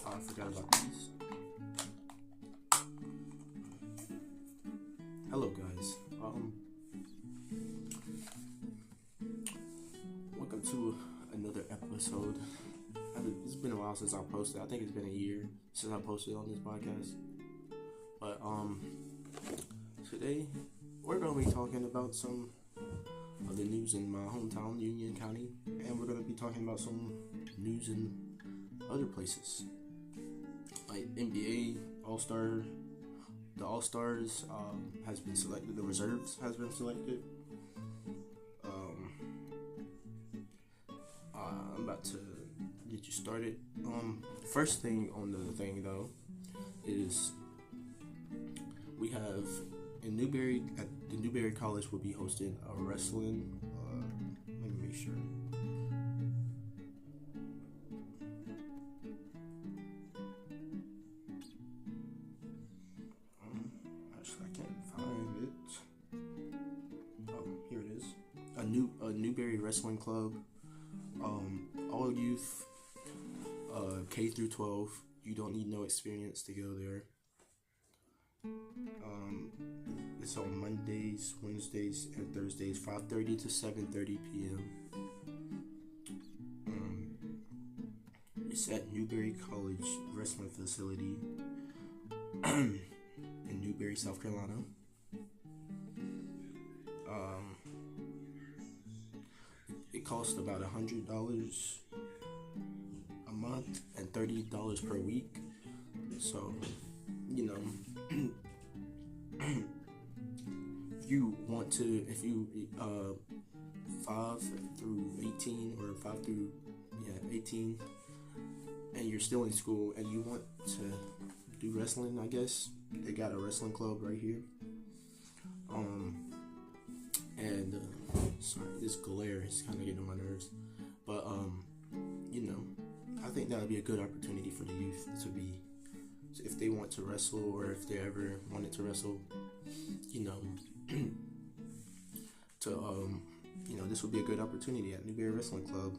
I forgot about these. Hello, guys. Welcome to another episode. It's been a while since I posted. I think it's been a year since I posted on this podcast. But today we're gonna be talking about some of the news in my hometown, Union County, and we're gonna be talking about some news in other places, like NBA All-Star. The All-Stars has been selected. The reserves has been selected. I'm about to get you started. First thing on the thing though is we have in Newberry at the Newberry College will be hosting a wrestling. Let me make sure. Actually, I can't find it. Oh, here it is. A Newberry Wrestling Club. All youth, K through 12. You don't need no experience to go there. It's on Mondays, Wednesdays, and Thursdays, 5:30 to 7:30 p.m. It's at Newberry College Wrestling Facility in Newberry, South Carolina. It costs about $100 a month and $30 per week. So, if you 5 through 18 or 5 through 18, and you're still in school and you want to do wrestling, I guess they got a wrestling club right here. Sorry, this glare is kind of getting on my nerves, but I think that would be a good opportunity for the youth if they want to wrestle, or if they ever wanted to wrestle, this would be a good opportunity at Newberry Wrestling Club.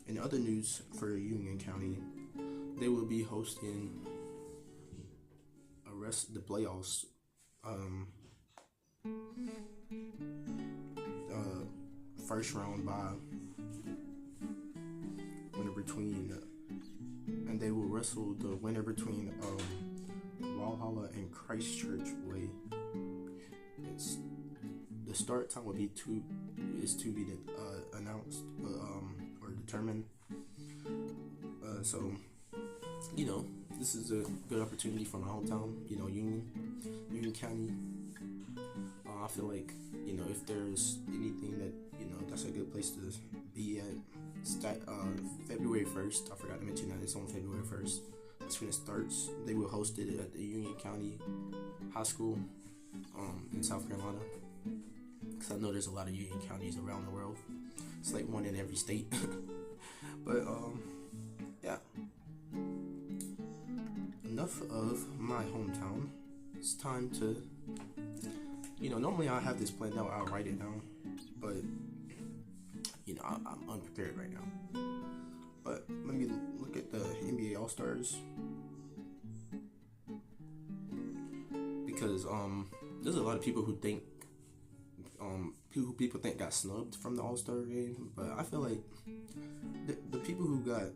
In other news for Union County, they will be hosting the playoffs. First round by winner between, and they will wrestle the winner between Valhalla and Christchurch Way. The start time will be to be announced or determined. So this is a good opportunity for my hometown, Union County. I feel like if there's anything that that's a good place to be at. February 1st, I forgot to mention that it's on February 1st. That's when it starts. They will host it at the Union County High School in South Carolina, because I know there's a lot of Union counties around the world. It's like one in every state. But yeah, enough of my hometown. It's time to normally I have this planned out, I'll write it down, but I'm unprepared right now. But let me look at the NBA All-Stars, because there's a lot of people who think people think got snubbed from the All-Star game, but I feel like the people who got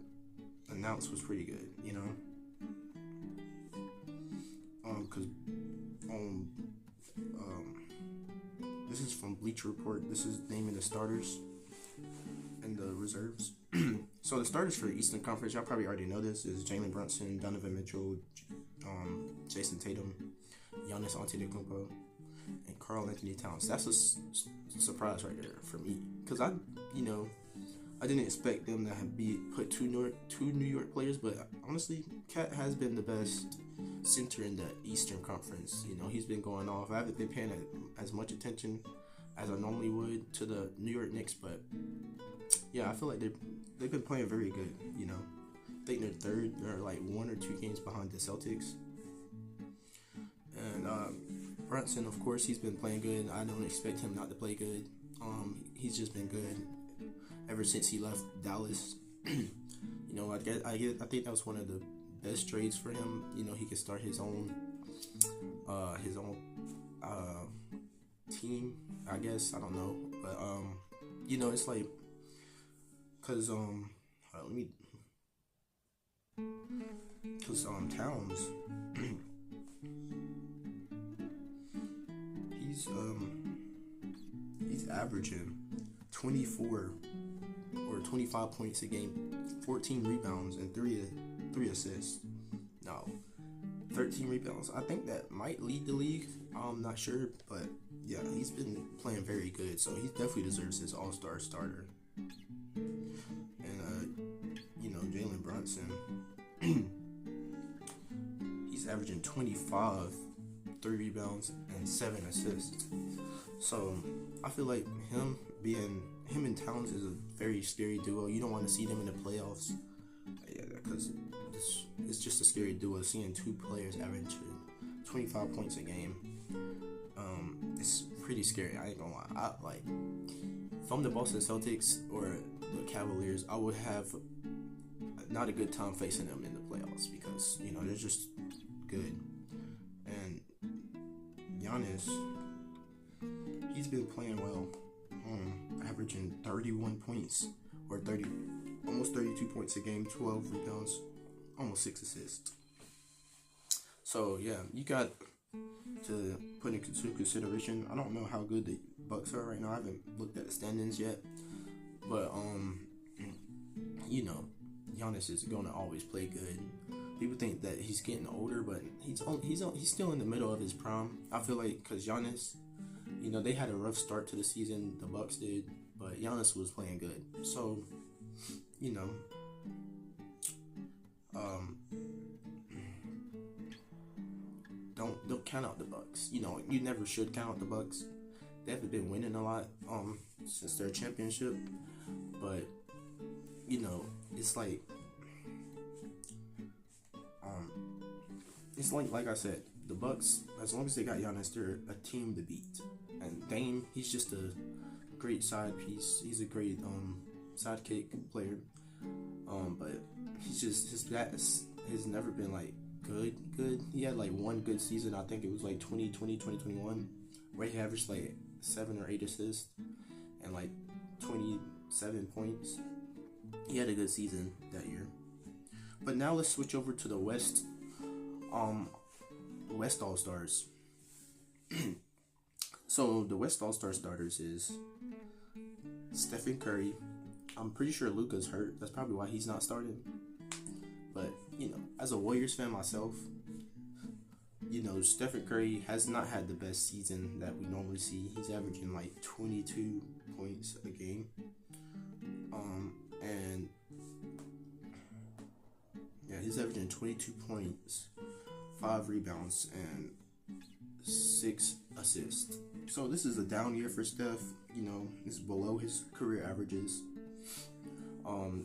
announced was pretty good, because this is from Bleacher Report. This is naming the starters and the reserves. So the starters for the Eastern Conference, y'all probably already know this, is Jalen Brunson, Donovan Mitchell, Jason Tatum, Giannis Antetokounmpo, and Karl Anthony Towns. That's a surprise right there for me, because I didn't expect them to put two New York players, but honestly, Cat has been the best center in the Eastern Conference. He's been going off. I haven't been paying as much attention as I normally would to the New York Knicks, but yeah, I feel like they've been playing very good. I think they're like 1 or 2 games behind the Celtics. And Brunson, of course, he's been playing good. I don't expect him not to play good. He's just been good ever since he left Dallas. I I think that was one of the best trades for him. You know, he could start his own team. I guess I don't know, but you know, it's like, cause let me, cause Towns, he's averaging 24 or 25 points a game, 14 rebounds, and three assists. Now, 13 rebounds. I think that might lead the league. I'm not sure, but yeah, he's been playing very good, so he definitely deserves his All-Star starter. And you know, Jalen Brunson, he's averaging 25, 3 rebounds, and 7 assists. So I feel like him and Towns is a very scary duo. You don't want to see them in the playoffs, yeah, because it's just a scary duo. Seeing two players average 25 points a game, it's pretty scary. I ain't gonna lie. Like, if I'm the Boston Celtics or the Cavaliers, I would have not a good time facing them in the playoffs because, you know, they're just good. And Giannis, he's been playing well, averaging 31 points or almost 32 points a game, 12 rebounds, almost 6 assists. So yeah, you got to put into consideration. I don't know how good the Bucks are right now. I haven't looked at the standings yet, but you know, Giannis is gonna always play good. People think that he's getting older, but he's still in the middle of his prime. I feel like because Giannis, you know, they had a rough start to the season. The Bucks did, but Giannis was playing good. So, you know, don't count out the Bucks. You know, you never should count out the Bucks. They haven't been winning a lot since their championship, but you know, it's like like I said, the Bucks, as long as they got Giannis, they're a team to beat. And Dame, he's just a great side piece. He's a great sidekick player. But his stats has never been like good. He had like one good season. I think it was like 2021, where he averaged like 7 or 8 assists and like 27 points. He had a good season that year. But now let's switch over to the West All-Stars. So the West All-Star starters is Stephen Curry. I'm pretty sure Luka's hurt. That's probably why he's not starting. But, you know, as a Warriors fan myself, you know, Stephen Curry has not had the best season that we normally see. He's averaging like 22 points a game. And yeah, he's averaging 22 points, 5 rebounds, and 6 assists. So this is a down year for Steph. You know, it's below his career averages.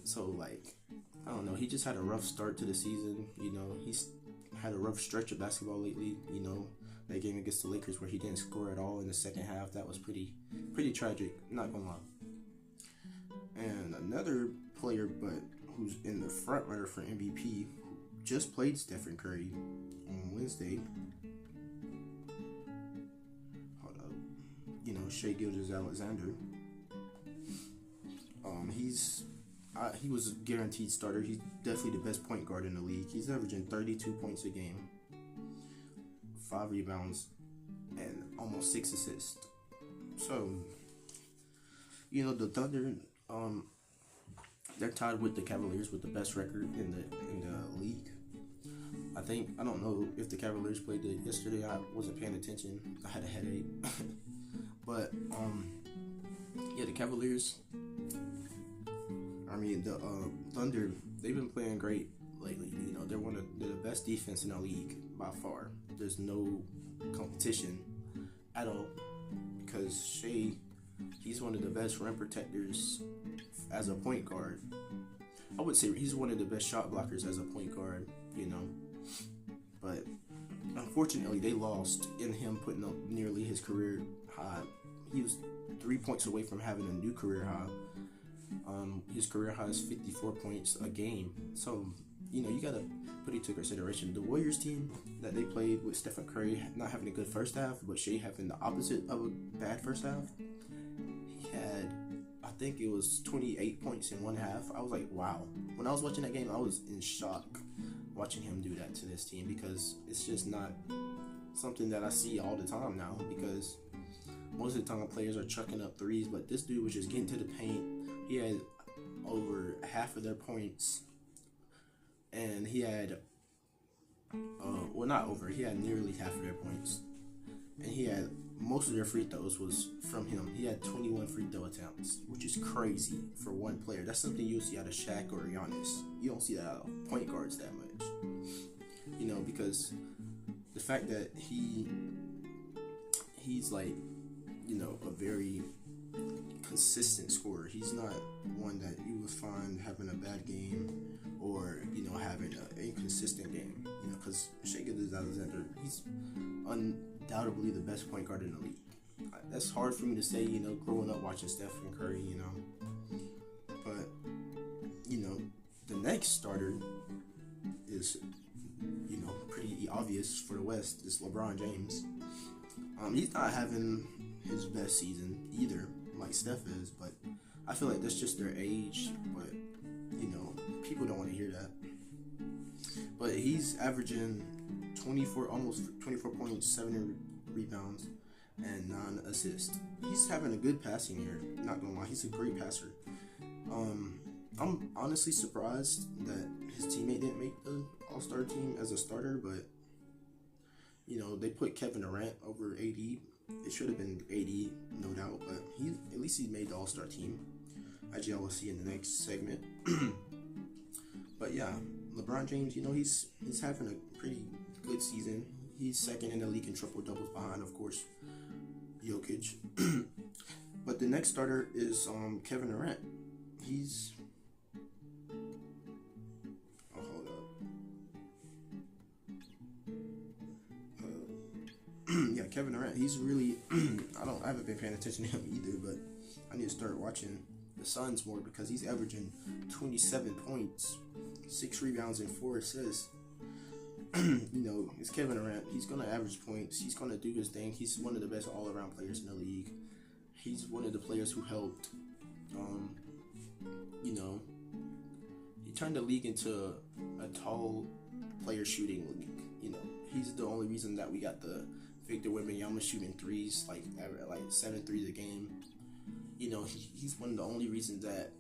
So like, I don't know, he just had a rough start to the season. You know, he's had a rough stretch of basketball lately. You know, that game against the Lakers where he didn't score at all in the second half, that was pretty tragic, not gonna lie. And another player, but who's in the front runner for MVP, who just played Stephen Curry on Wednesday. Hold up. You know, Shai Gilgeous-Alexander. He was a guaranteed starter. He's definitely the best point guard in the league. He's averaging 32 points a game, 5 rebounds, and almost 6 assists. So, you know, the Thunder, they're tied with the Cavaliers with the best record in the league. I don't know if the Cavaliers played it yesterday. I wasn't paying attention. I had a headache. But yeah, the Cavaliers. The Thunder, they've been playing great lately. You know, they're the best defense in the league by far. There's no competition at all because Shai, he's one of the best rim protectors as a point guard. I would say he's one of the best shot blockers as a point guard, you know. But unfortunately, they lost in him putting up nearly his career high. He was 3 points away from having a new career high. His career high is 54 points a game. So, you got to put into consideration the Warriors team that they played with Stephen Curry not having a good first half, but Shea having the opposite of a bad first half. He had, I think it was 28 points in one half. I was like, wow. When I was watching that game, I was in shock watching him do that to this team, because it's just not something that I see all the time now, because most of the time players are chucking up threes, but this dude was just getting to the paint. He had over half of their points, and he had he had nearly half of their points, and he had most of their free throws was from him. He had 21 free throw attempts, which is crazy for one player. That's something you'll see out of Shaq or Giannis. You don't see that out of point guards that much, because the fact that he's like, a very consistent scorer. He's not one that you would find having a bad game or having an inconsistent game. Because Shai Gilgeous-Alexander, he's undoubtedly the best point guard in the league. That's hard for me to say, growing up watching Stephen Curry, But the next starter is pretty obvious for the West. It's LeBron James. He's not having his best season either, like Steph is, but I feel like that's just their age. But people don't want to hear that. But he's averaging almost 24 points, 7 rebounds, and 9 assists. He's having a good passing year. Not gonna lie, he's a great passer. I'm honestly surprised that his teammate didn't make the All-Star team as a starter, but they put Kevin Durant over AD. It should have been AD, no doubt, but at least he made the All-Star team, as y'all will see in the next segment. But yeah, LeBron James, he's having a pretty good season. He's second in the league in triple doubles behind, of course, Jokic. But the next starter is Kevin Durant. He's yeah, Kevin Durant. He's really I haven't been paying attention to him either, but I need to start watching the Suns more, because he's averaging 27 points, 6 rebounds, and 4 assists. It's Kevin Durant. He's gonna average points. He's gonna do his thing. He's one of the best all-around players in the league. He's one of the players who helped. He turned the league into a tall player shooting league. He's the only reason that we got the Victor Wembanyama shooting threes, like 7 threes a game. He's one of the only reasons that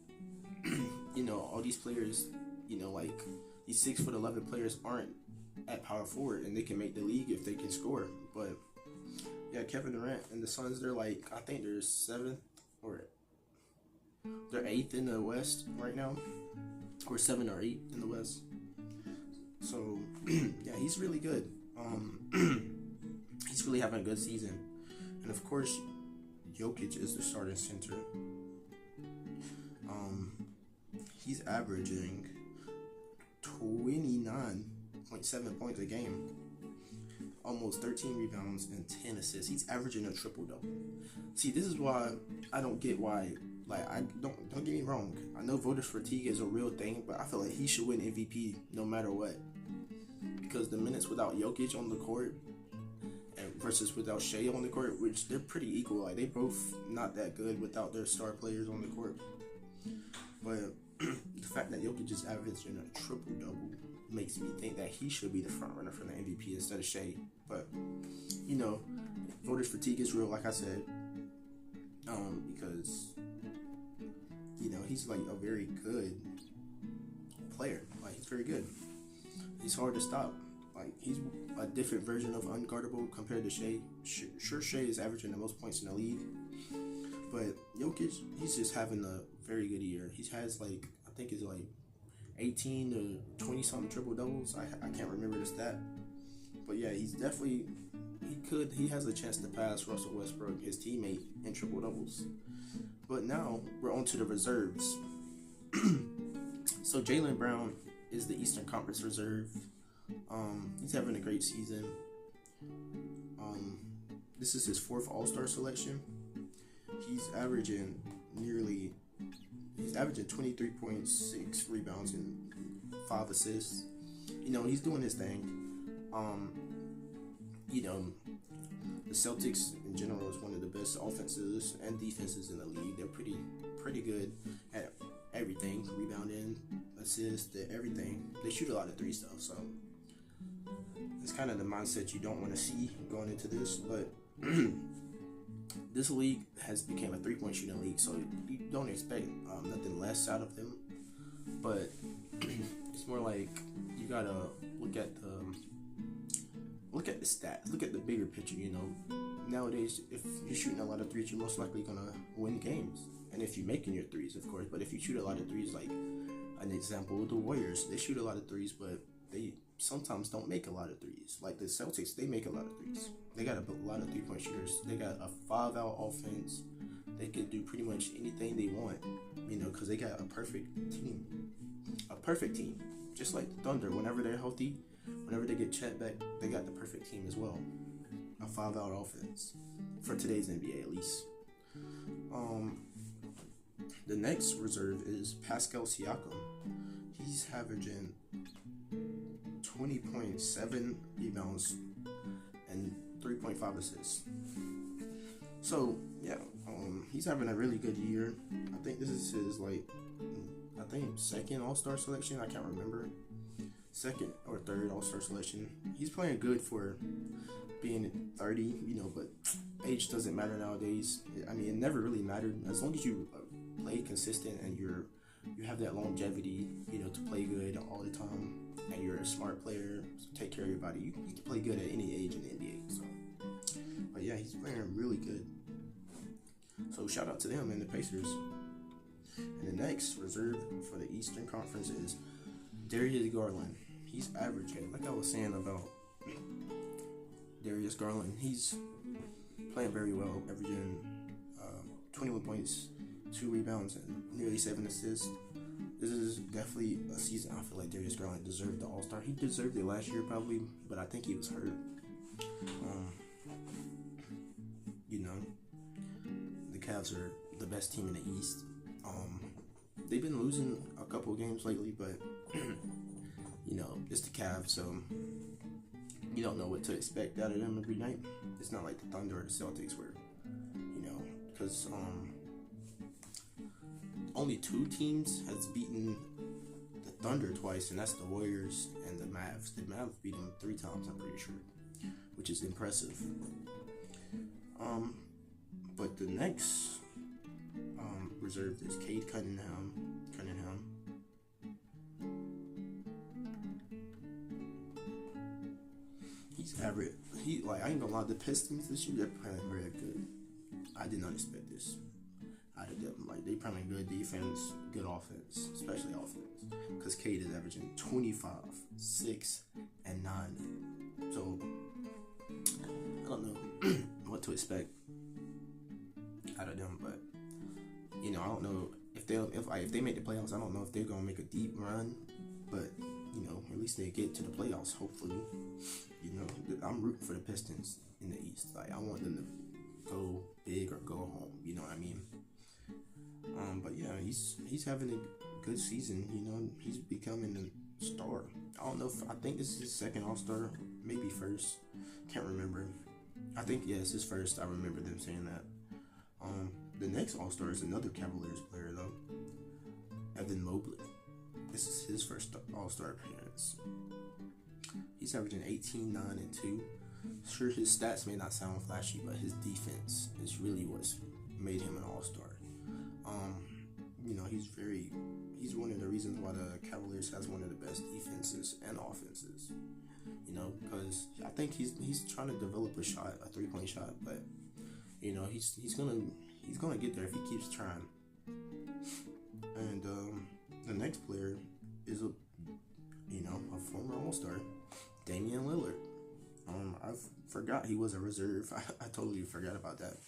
all these players, like these 6'11" players aren't at power forward, and they can make the league if they can score. But yeah, Kevin Durant and the Suns, they're I think they're 7th or they're 8th in the West right now, or 7 or 8 in the West. So yeah, he's really good. He's really having a good season, and of course, Jokic is the starting center. He's averaging 29.7 points a game, almost 13 rebounds and 10 assists. He's averaging a triple-double. See, this is why I don't get why. I don't get me wrong. I know voters fatigue is a real thing, but I feel like he should win MVP no matter what. Because the minutes without Jokic on the court and versus without Shea on the court, which they're pretty equal. They both not that good without their star players on the court. But the fact that Jokic is averaging a triple-double makes me think that he should be the front runner for the MVP instead of Shea. But voters fatigue is real, like I said, because he's a very good player. He's very good. He's hard to stop. He's a different version of unguardable compared to Shea. Sure, Shea is averaging the most points in the league, but Jokic, he's just having a very good year. He has I think it's 18 to 20 something triple doubles. I can't remember the stat, but yeah, he's definitely he has a chance to pass Russell Westbrook, his teammate, in triple doubles. But now we're on to the reserves. So Jaylen Brown is the Eastern Conference reserve. He's having a great season. This is his 4th All-Star selection. He's averaging He's averaging 23.6 rebounds and 5 assists. You know, he's doing his thing. You know, the Celtics in general is one of the best offenses and defenses in the league. They're pretty good at everything, rebounding, assists, everything. They shoot a lot of threes though, so it's kind of the mindset you don't want to see going into this. But this league has become a 3-point shooting league, so you don't expect nothing less out of them. But it's more like you gotta look at the stats, look at the bigger picture. You know, nowadays, if you're shooting a lot of threes, you're most likely gonna win games. And if you're making your threes, of course. But if you shoot a lot of threes, like an example, the Warriors, they shoot a lot of threes, but they sometimes don't make a lot of threes. Like the Celtics, they make a lot of threes. They got a lot of 3-point shooters. They got a 5-out offense. They can do pretty much anything they want, you know, because they got a perfect team. A perfect team. Just like the Thunder, whenever they're healthy, whenever they get Chet back, they got the perfect team as well. A 5-out offense. For today's NBA, at least. The next reserve is Pascal Siakam. He's averaging 20.7 rebounds and 3.5 assists. So, yeah, he's having a really good year. I think this is his, second All-Star selection. I can't remember. Second or third All-Star selection. He's playing good for being 30, you know, but age doesn't matter nowadays. I mean, it never really mattered. As long as you play consistent and you have that longevity, you know, to play good all the time, and you're a smart player, take care of your body, you can play good at any age in the NBA. So, but yeah, he's playing really good. So shout out to them and the Pacers. And the next reserve for the Eastern Conference is Darius Garland. He's averaging, like I was saying about Darius Garland, he's playing very well, averaging 21 points, 2 rebounds, and nearly 7 assists. This is definitely a season I feel like Darius Garland deserved the All-Star. He deserved it last year probably, but I think he was hurt. You know, the Cavs are the best team in the East. They've been losing a couple of games lately, but you know, it's the Cavs, so you don't know what to expect out of them every night. It's not like the Thunder or the Celtics where, you know, because only 2 teams has beaten the Thunder twice, and that's the Warriors and the Mavs. The Mavs beat them 3 times, I'm pretty sure, which is impressive. But the next reserve is Cade Cunningham. He's average. I ain't gonna lie, the Pistons this year, they're playing very good. I did not expect this out of them. Like, they playing good defense, good offense, especially offense. Because Cade is averaging 25, 6, and 9. So I don't know what to expect out of them, but you know, I don't know if they make the playoffs. I don't know if they're gonna make a deep run, but you know, at least they get to the playoffs. Hopefully, you know, I'm rooting for the Pistons in the East. Like, I want them to go big or go home. You know what I mean? But yeah, he's having a good season. You know, he's becoming a star. I don't know I think this is his second All-Star, maybe first. Can't remember. I think it's his first. I remember them saying that. The next All-Star is another Cavaliers player though, Evan Mobley. This is his first All-Star appearance. He's averaging 18, 9, and 2. Sure, his stats may not sound flashy, but his defense is really what's made him an All-Star. You know, he's one of the reasons why the Cavaliers has one of the best defenses and offenses. You know, because I think he's trying to develop a shot, a 3-point shot, but you know, he's gonna get there if he keeps trying. And the next player is a former All-Star, Damian Lillard. I forgot he was a reserve. I totally forgot about that.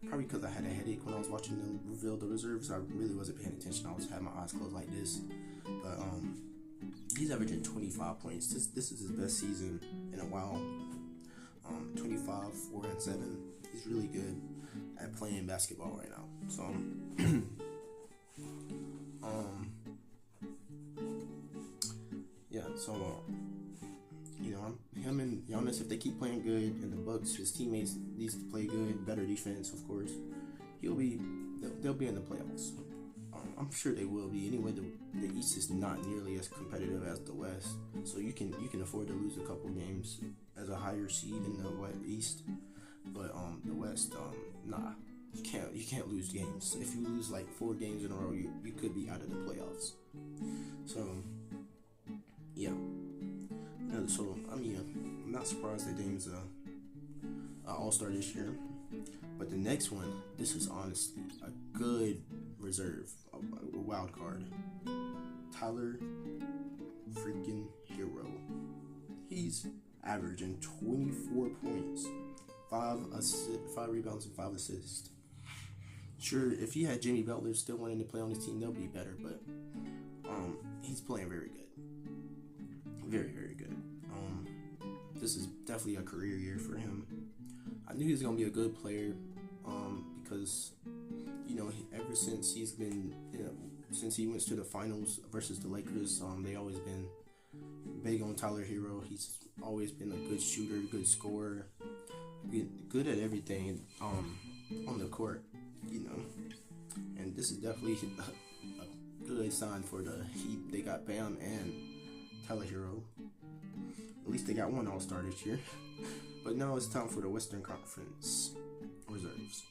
Probably because I had a headache when I was watching them reveal the reserves. I really wasn't paying attention. I had my eyes closed like this. But he's averaging 25 points. This is his best season in a while. 25, 4, and 7. He's really good at playing basketball right now. So So, him and Giannis, if they keep playing good, and the Bucks, his teammates needs to play good, better defense, of course. They'll be in the playoffs. I'm sure they will be. Anyway, the East is not nearly as competitive as the West, so you can afford to lose a couple games as a higher seed in the East. But the West, nah, you can't lose games. If you lose like 4 games in a row, you could be out of the playoffs. So yeah. So I'm not surprised that Dame's a All-Star this year. But the next one, this is honestly a good reserve, a wild card. Tyler freaking Hero. He's averaging 24 points, 5 rebounds, and 5 assists. Sure, if he had Jimmy Butler still wanting to play on his team, they'll be better. But he's playing very good, very very good. This is definitely a career year for him. I knew he was gonna be a good player, because ever since since he went to the finals versus the Lakers, they always been big on Tyler Hero. He's always been a good shooter, good scorer, good at everything on the court, And this is definitely a good sign for the Heat. They got Bam and Tyler Hero. At least they got one All-Star this year. But now it's time for the Western Conference reserves.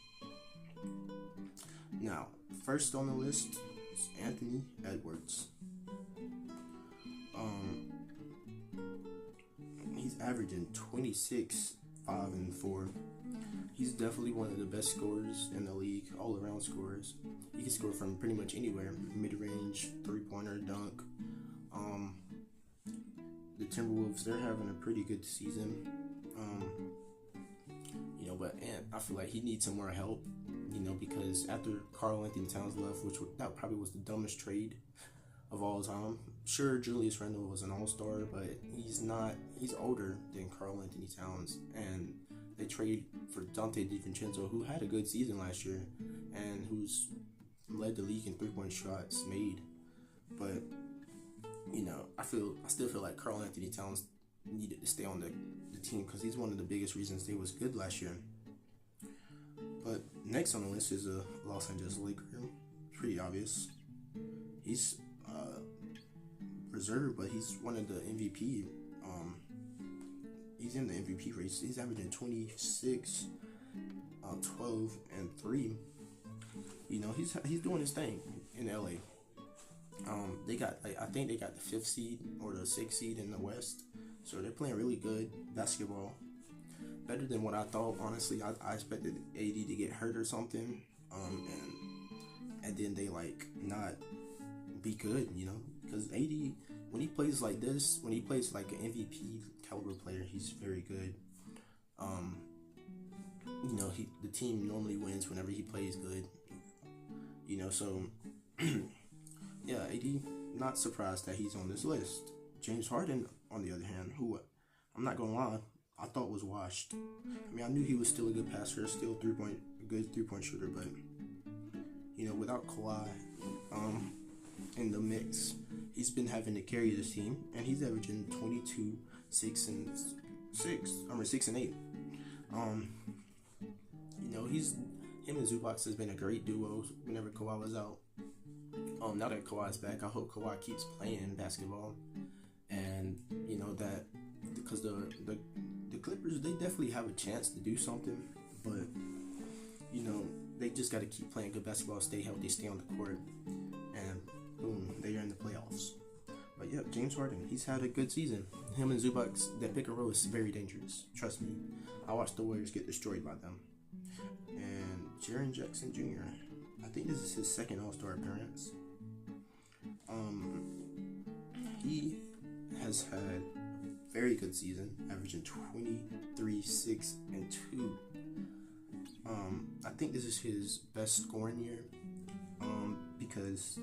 Now, first on the list is Anthony Edwards. He's averaging 26, 5, and 4. He's definitely one of the best scorers in the league, all-around scorers. He can score from pretty much anywhere, mid-range, three-pointer, dunk. The Timberwolves, they're having a pretty good season. But I feel like he needs some more help, because after Karl Anthony Towns left, that probably was the dumbest trade of all time. Sure, Julius Randle was an all-star, but he's older than Karl Anthony Towns, and they trade for Dante DiVincenzo, who had a good season last year, and who's led the league in three-point shots made. But, I still feel like Karl Anthony Towns needed to stay on the team, because he's one of the biggest reasons they was good last year. But next on the list is a Los Angeles Laker. Pretty obvious. He's reserved, but he's one of the MVP. He's in the MVP race. He's averaging 26, 12, and 3. He's doing his thing in LA. They got I think they got the 5th seed or the 6th seed in the West. So they're playing really good basketball. Better than what I thought, honestly. I expected AD to get hurt or something. And then they not be good, Because AD, when he plays like this, when he plays like an MVP caliber player, he's very good. The team normally wins whenever he plays good. So yeah, AD, not surprised that he's on this list. James Harden, on the other hand, who I'm not gonna lie, I thought was washed. I knew he was still a good passer, still a good three-point shooter, but without Kawhi in the mix, he's been having to carry this team, and he's averaging 22, 6 and 8. Him and Zubac has been a great duo whenever Kawhi was out. Now that Kawhi's back, I hope Kawhi keeps playing basketball. And that, because the Clippers, they definitely have a chance to do something, but they just got to keep playing good basketball, stay healthy, stay on the court, and boom, they are in the playoffs. But yeah, James Harden, he's had a good season. Him and Zubac, that pick and roll is very dangerous. Trust me, I watched the Warriors get destroyed by them. And Jaren Jackson Jr., I think this is his second All-Star appearance. He has had a very good season, averaging 23, 6, and 2. I think this is his best scoring year, because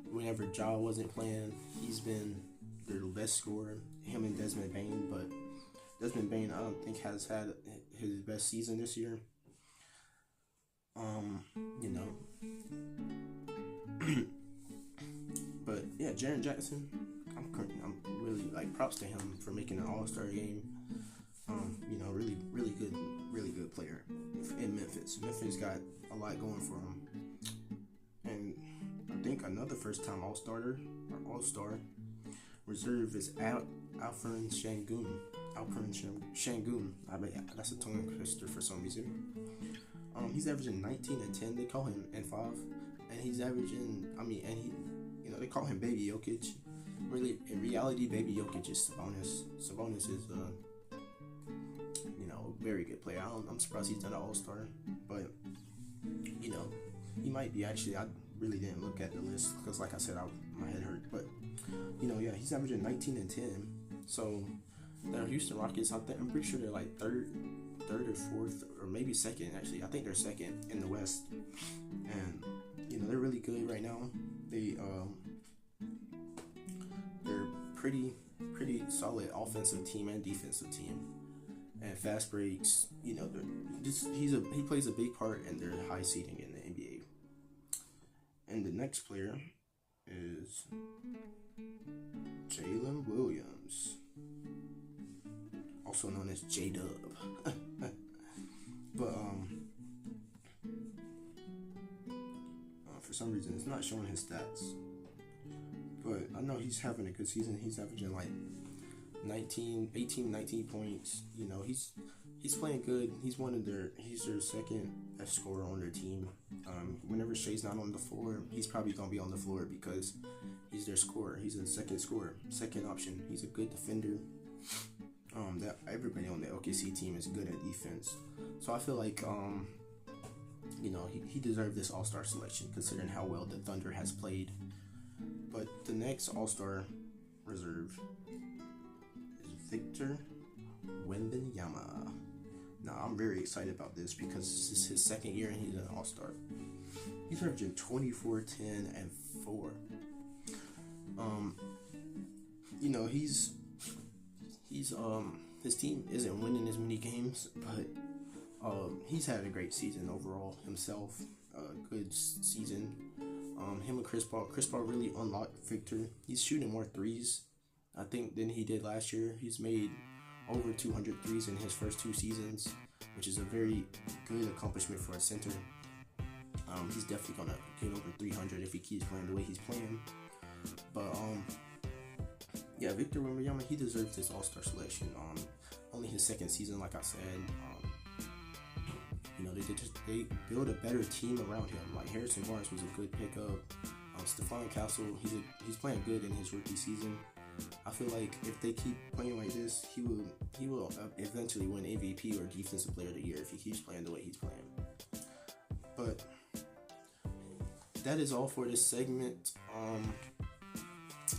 whenever Ja wasn't playing, he's been their best scorer, him and Desmond Bane, but Desmond Bane, I don't think has had his best season this year. But yeah, Jaren Jackson, I'm I'm really like props to him for making an All-Star game. Really good player in Memphis. Memphis got a lot going for him, and I think another first-time All-Starter or All-Star reserve is Alperen Şengün. Şengün. I mean, that's a tongue twister for some reason. He's averaging 19 and 10. They call him and 5, and he's averaging. They call him Baby Jokic. Really, in reality, Baby Jokic is Sabonis. Sabonis is very good player. I'm surprised he's done an All-Star, but he might be actually. I really didn't look at the list because, like I said, my head hurt. But he's averaging 19 and 10. So the Houston Rockets, I'm pretty sure they're like third or fourth, or maybe second. Actually, I think they're second in the West, and they're really good right now. They're pretty solid offensive team and defensive team. And fast breaks, he plays a big part in their high seeding in the NBA. And the next player is Jalen Williams, also known as J-Dub. But for some reason, it's not showing his stats. But I know he's having a good season. He's averaging like 19 points. He's playing good. He's their second best scorer on their team. Whenever Shai's not on the floor, he's probably gonna be on the floor because he's their scorer. He's a second option. He's a good defender. That everybody on the OKC team is good at defense. So I feel like he deserved this All-Star selection considering how well the Thunder has played. But the next All-Star reserve Victor Wembanyama. Now, I'm very excited about this because this is his second year and he's an All-Star. He's averaging 24, 10, and 4. His team isn't winning as many games, but he's had a great season overall himself. Good season. Him and Chris Paul really unlocked Victor. He's shooting more threes, I think, than he did last year. He's made over 200 threes in his first 2 seasons, which is a very good accomplishment for a center. He's definitely gonna get over 300 if he keeps playing the way he's playing. But Victor Wembanyama, he deserves this All-Star selection. Only his second season, like I said. They build a better team around him. Like Harrison Barnes was a good pickup. Stephon Castle, he's playing good in his rookie season. I feel like if they keep playing like this, he will eventually win MVP or Defensive Player of the Year if he keeps playing the way he's playing. But that is all for this segment.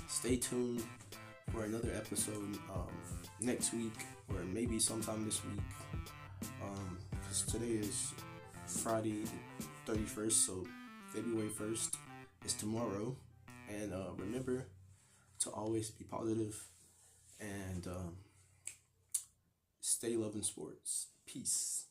Stay tuned for another episode next week or maybe sometime this week. Because today is Friday 31st, so February 1st is tomorrow. And remember to always be positive and stay loving sports. Peace.